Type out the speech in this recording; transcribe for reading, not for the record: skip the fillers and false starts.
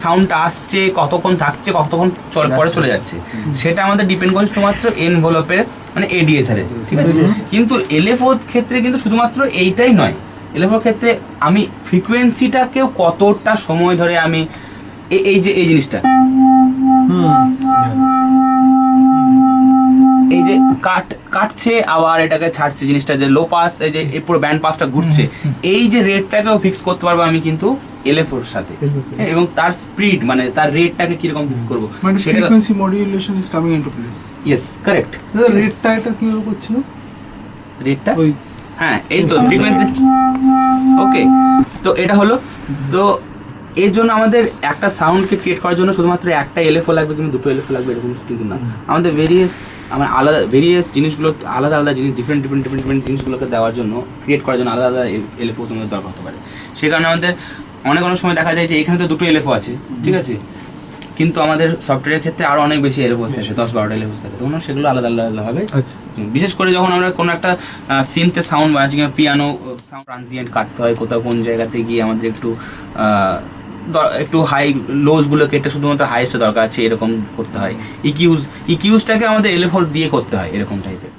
সাউন্ডটা আসছে, কতক্ষণ থাকছে, কতক্ষণ পরে চলে যাচ্ছে, সেটা আমাদের ডিপেন্ড করছে শুধুমাত্র এনভেলপের মানে এডিএসআর এর, ঠিক আছে। কিন্তু এলএফও ক্ষেত্রে কিন্তু শুধুমাত্র এইটাই নয়, এলএফওর ক্ষেত্রে আমি ফ্রিকোয়েন্সিটাকেও কতটা সময় ধরে আমি এই যে এই জিনিসটা এই যে কাটছে আবার এটাকে ছাড়ছে, জিনিসটা যে লো পাস, এই যে এই পুরো ব্যান্ড পাসটা ঘুরছে, এই যে রেটটাকেও ফিক্স করতে পারবো আমি কিন্তু এলএফওর সাথে, এবং তার স্পিড মানে তার রেটটাকে কিরকম ফিক্স করবো, মানে frequency modulation is coming into play. Yes correct. রেটটা এটা কিভাবে করছিল? রেটটা ওই হ্যাঁ এই তো ফ্রিকোয়েন্সি। ওকে, তো এটা হলো, তো এর জন্য আমাদের একটা সাউন্ডকে ক্রিয়েট করার জন্য শুধুমাত্র একটা এলএফও লাগবে কিন্তু দুটো এলএফও লাগবে এরকম কিন্তু না, আমাদের ভেরিয়াস জিনিসগুলো আলাদা আলাদা জিনিস ডিফারেন্ট জিনিসগুলোকে দেওয়ার জন্য, ক্রিয়েট করার জন্য আলাদা আলাদা এলএফও আমাদের দরকার হতে পারে। সেই কারণে আমাদের অনেক সময় দেখা যায় যে এখানে তো দুটো এলএফও আছে, ঠিক আছে, কিন্তু আমাদের সফটওয়্যারের ক্ষেত্রে আরো অনেক বেশি এলএফও থাকে, 10-12টা এলএফও থাকে, তখন সেগুলো আলাদা আলাদা হবে। বিশেষ করে যখন আমরা কোনো একটা সিনথে সাউন্ড বাজছে, পিয়ানো সাউন্ড ট্রানজিয়েন্ট কাটতে হয়, কোথাও কোন জায়গাতে গিয়ে আমাদের একটু হাই লোজগুলো কেটে শুধুমাত্র হাইয়েস্টে দরকার আছে এরকম করতে হয়, ইকিউজটাকে আমাদের এলএফও দিয়ে করতে হয় এরকম টাইপের।